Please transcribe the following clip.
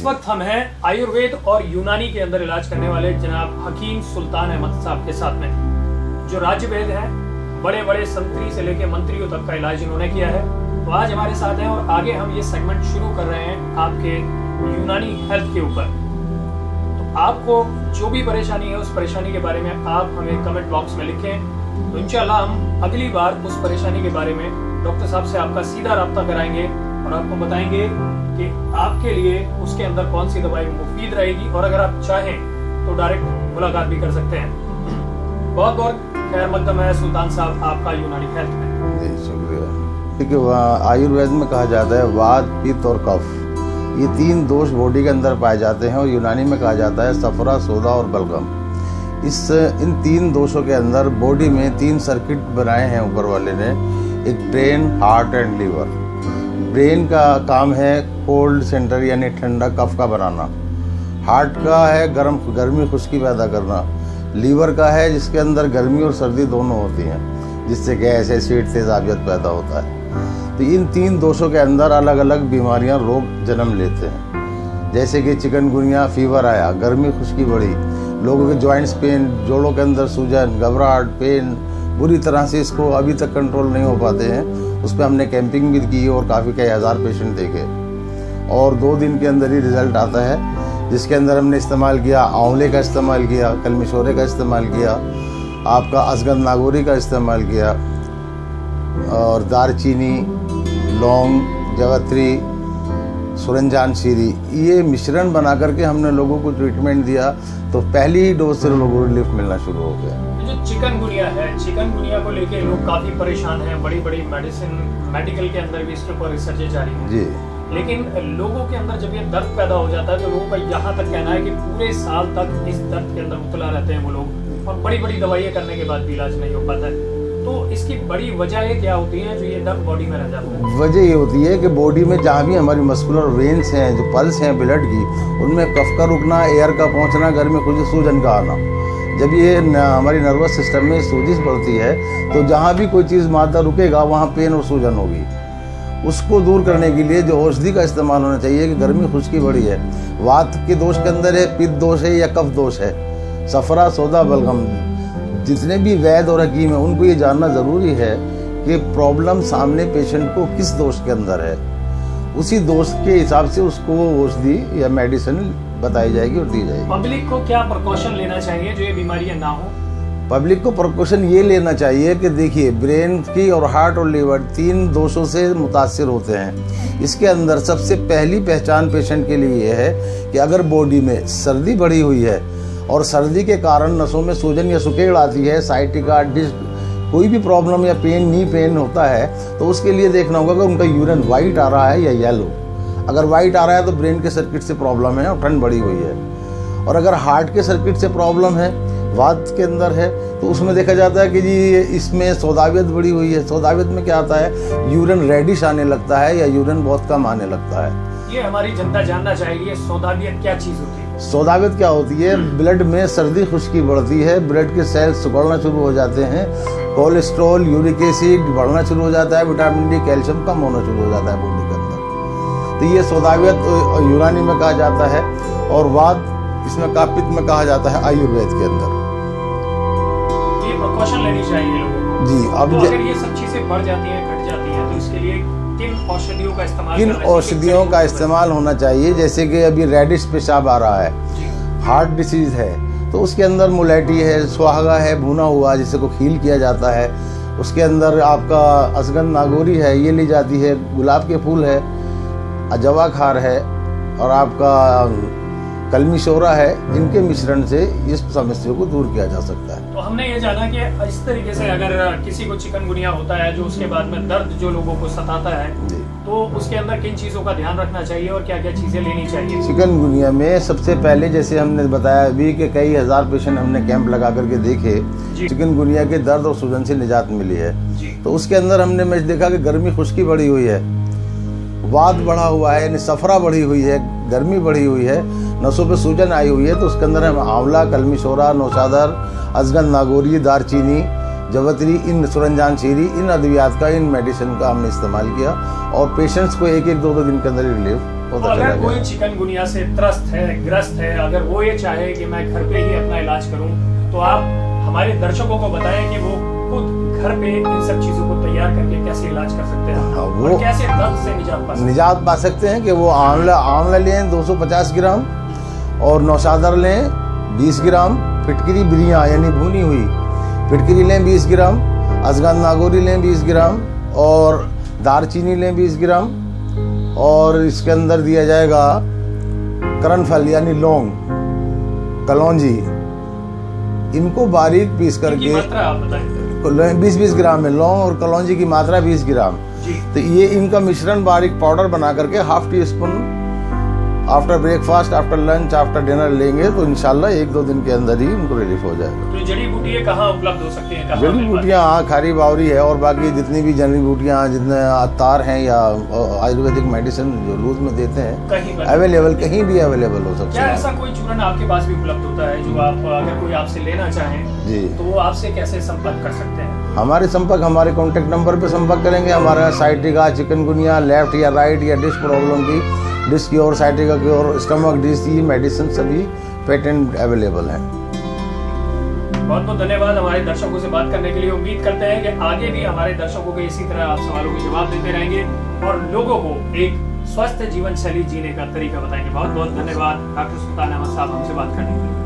इस वक्त हम हैं आयुर्वेद और यूनानी के अंदर इलाज करने वाले जनाब हकीम सुल्तान अहमद साहब के साथ में, जो राज्य वैद है। बड़े बड़े संतरी से लेके मंत्रियों तक का इलाज इन्होंने किया है। तो आज हमारे साथ हैं और आगे हम ये सेगमेंट शुरू कर रहे हैं आपके यूनानी हेल्थ के ऊपर। तो आपको जो भी परेशानी है उस परेशानी के बारे में आप हमें कमेंट बॉक्स में लिखें, तो इंशाल्लाह हम अगली बार उस परेशानी के बारे में डॉक्टर साहब से आपका सीधा राब्ता कराएंगे और आपको बताएंगे कि आपके लिए उसके अंदर कौन सी दवाई मुफीद रहेगी, और अगर आप चाहें तो डायरेक्ट मुलाकात भी कर सकते हैं। बहुत बहुत खैर मकदम है सुल्तान साहब आपका यूनानी हेल्थ में। जी शुक्रिया। देखिए, आयुर्वेद में कहा जाता है वात, पित्त और कफ, ये तीन दोष बॉडी के अंदर पाए जाते हैं, और यूनानी में कहा जाता है सफरा, सोदा और बलगम। इन तीन दोषों के अंदर बॉडी में तीन सर्किट बनाए हैं ऊपर वाले ने, एक brain, heart and liver. Brain का काम है कोल्ड सेंटर यानी ठंडा कफ का बनाना, हार्ट का है गर्मी खुश्की पैदा करना, लीवर का है जिसके अंदर गर्मी और सर्दी दोनों होती हैं, जिससे गैस, एसिड, तेजाबियत पैदा होता है। तो इन तीन दोषों के अंदर अलग अलग बीमारियां, रोग जन्म लेते हैं। जैसे कि चिकनगुनिया फीवर आया, गर्मी खुश्की बढ़ी, लोगों के जॉइंट्स पेन, जोड़ों के अंदर सूजन, घबराहट, पेन, बुरी तरह से इसको अभी तक कंट्रोल नहीं हो पाते हैं। उस पर हमने कैंपिंग भी की और काफ़ी कई हज़ार पेशेंट देखे, और 2 दिन के अंदर ही रिजल्ट आता है। जिसके अंदर हमने इस्तेमाल किया आंवले का इस्तेमाल किया, कलमिशोरे का इस्तेमाल किया, आपका अजगंध नागौरी का इस्तेमाल किया, और दारचीनी, लौंग, जवत्री, सुरंजान शीरी, ये मिश्रण बना करके हमने लोगों को ट्रीटमेंट दिया। तो पहली ही डोज से लोगों को रिलीफ मिलना शुरू हो गया। जो चिकनगुनिया है, चिकनगुनिया को लेके लोग काफी परेशान हैं। बड़ी बड़ी मेडिकल के अंदर भी इसके ऊपर रिसर्च जारी है जी। लेकिन लोगों के अंदर जब ये दर्द पैदा हो जाता है तो लोगों का यहाँ तक कहना है कि पूरे साल तक इस दर्द के अंदर मुबतला रहते हैं वो लोग, और बड़ी बड़ी दवाइयाँ करने के बाद भी इलाज नहीं हो पाता है। तो इसकी बड़ी वजह क्या होती है जो ये दर्द बॉडी में रह जाता है? वजह ये होती है कि बॉडी में जहाँ भी हमारी मस्कुलर वेन्स हैं, जो पल्स हैं ब्लड की, उनमें कफ का रुकना, एयर का पहुँचना, गर्मी खुजली, सूजन का आना। जब ये हमारी नर्वस सिस्टम में सूजिश बढ़ती है तो जहाँ भी कोई चीज़ मादा रुकेगा वहाँ पेन और सूजन होगी। उसको दूर करने के लिए जो औषधि का इस्तेमाल होना चाहिए कि गर्मी खुश्की बढ़ी है, वात के दोष के अंदर है, पित्त दोष है या कफ दोष है, सफरा, सोदा, बलगम, जितने भी वैद्य और हकीम हैं उनको ये जानना ज़रूरी है कि प्रॉब्लम सामने पेशेंट को किस दोष के अंदर है। उसी दोष के हिसाब से उसको औषधि या मेडिसिन बताई जाएगी और दी जाएगी। पब्लिक को क्या प्रिकॉशन लेना चाहिए जो ये बीमारियां ना हो? पब्लिक को प्रिकॉशन ये लेना चाहिए कि देखिए, ब्रेन की और हार्ट और लीवर तीन दोषों से मुतासिर होते हैं। इसके अंदर सबसे पहली पहचान पेशेंट के लिए ये है कि अगर बॉडी में सर्दी बढ़ी हुई है और सर्दी के कारण नसों में सूजन या सुकेड़ आती है, साइटिका, डिस्क, कोई भी प्रॉब्लम या पेन, नी पेन होता है, तो उसके लिए देखना होगा कि उनका यूरिन वाइट आ रहा है या येलो। अगर वाइट आ रहा है तो ब्रेन के सर्किट से प्रॉब्लम है और ठंड बढ़ी हुई है। और अगर हार्ट के सर्किट से प्रॉब्लम है, वात के अंदर है, तो उसमें देखा जाता है कि जी इसमें सौदावियत बढ़ी हुई है। सौदावियत में क्या आता है, यूरिन रेडिश आने लगता है या यूरिन बहुत कम आने लगता है। ये हमारी जनता जानना चाहिए, सौदावियत क्या चीज़ होती है? सौदावियत क्या होती है? ब्लड में सर्दी खुश्की बढ़ती है, ब्लड के सेल्स सिकुड़ना शुरू हो जाते हैं, कोलेस्ट्रॉल, यूरिक एसिड बढ़ना शुरू हो जाता है, विटामिन डी, कैल्शियम कम होना शुरू हो जाता है बॉडी के अंदर। तो ये सौदावियत यूनानी में कहा जाता है, और वात इसमें कापित में कहा जाता है आयुर्वेद के अंदर। ये प्रिकॉशन लेनी चाहिए लोगों को जी। अब तो अगर ये सब चीजें बढ़ जाती हैं, घट जाती हैं, तो इसके लिए किन औषधियों का इस्तेमाल किन औषधियों का इस्तेमाल होना चाहिए? जैसे कि अभी रेडिश पेशाब आ रहा है, हार्ट डिसीज है, तो उसके अंदर मुलेठी है, सुहागा है भुना हुआ जिसे को खील किया जाता है, उसके अंदर आपका अजगंध नागौरी है, ये ली जाती है, गुलाब के फूल है, अजवा खार है, और आपका कलमिशोरा है। इनके मिश्रण से इस समस्या को दूर किया जा सकता है। तो हमने ये जाना कि इस तरीके से अगर किसी को चिकनगुनिया होता है, जो उसके बाद में दर्द जो लोगों को सताता है, तो उसके अंदर किन चीज़ों का ध्यान रखना चाहिए और क्या क्या चीज़ें लेनी चाहिए? चिकनगुनिया में सबसे पहले, जैसे हमने बताया अभी कि कई हज़ार पेशेंट हमने कैंप लगा करके देखे, चिकनगुनिया के दर्द और सूजन से निजात मिली है। तो उसके अंदर हमने देखा कि गर्मी खुश्की बढ़ी हुई है, वात बढ़ा हुआ है, यानी सफरा बढ़ी हुई है, गर्मी बढ़ी हुई है, नसों पे सूजन आई हुई है, तो उसके अंदर हम आंवला, कलमिशोरा, नौशादर, अजगंध नागौरी, दारचीनी, जवत्री, इन सुरंजान शीरी, इन अद्वियात का, इन मेडिसिन का हमने इस्तेमाल किया, और पेशेंट्स को 1-1, 2-2 दिन के अंदर ही रिलीफ वो तो तो चला अगर कोई गया। चिकनगुनिया से त्रस्त है, ग्रस्त है, अगर वो ये चाहे कि मैं घर पे ही अपना इलाज करूं, तो आप हमारे दर्शकों को बताएं कि वो खुद घर पे इन सब चीजों को तैयार करके कैसे इलाज कर सकते हैं हाँ, और कैसे दर्द से निजात पा सकते हैं। निजात पा सकते हैं कि वो आंवला लें 250 ग्राम और नौशादर लें 20 ग्राम, फिटकरी बिरियाँ यानी भुनी हुई फिटकरी लें 20 ग्राम, अजगंध नागौरी लें 20 ग्राम और दालचीनी लें 20 ग्राम और इसके अंदर दिया जाएगा करणफल यानी लौंग, कलौंजी, इनको बारीक पीस इनकी करके मात्रा आप बताएं। 20-20 ग्राम में लौंग और कलौंजी की मात्रा 20 ग्राम। जी तो ये इनका मिश्रण बारीक पाउडर बना करके half tea spoon after breakfast, after lunch, after dinner लेंगे तो इंशाल्लाह 1-2 दिन के अंदर ही उनको रिलीफ हो जाएगा। तो ये जड़ी बूटी कहाँ उपलब्ध हो सकती है? कहाँ जड़ी मिल पाती है? बूटियाँ खारी बावरी है और बाकी जितनी भी जड़ी बूटियाँ जितने अतार हैं या आयुर्वेदिक मेडिसिन जो लूज में देते हैं कहीं पर अवेलेबल, कहीं भी अवेलेबल हो सकते क्या हैं। ऐसा कोई चूर्ण आपके पास भी उपलब्ध होता है जो आप अगर कोई आपसे लेना चाहें जी, तो वो आपसे कैसे संपर्क कर सकते हैं? हमारे संपर्क हमारे कॉन्टेक्ट नंबर पे संपर्क करेंगे। हमारा साइटिका, चिकनगुनिया, लेफ्ट या राइट या डिस्क प्रॉब्लम की, डिस्क की और साइटिका की और स्टमक डिस्क की मेडिसिन सभी पेटेंट अवेलेबल हैं। बहुत बहुत धन्यवाद हमारे दर्शकों से बात करने के लिए। उम्मीद करते हैं कि आगे भी हमारे दर्शकों को इसी तरह आप सवालों के जवाब देते रहेंगे और लोगों को एक स्वस्थ जीवन शैली जीने का तरीका बताएंगे। बहुत बहुत धन्यवाद डॉक्टर सुल्तान अहमद साहब हमसे बात करने के लिए।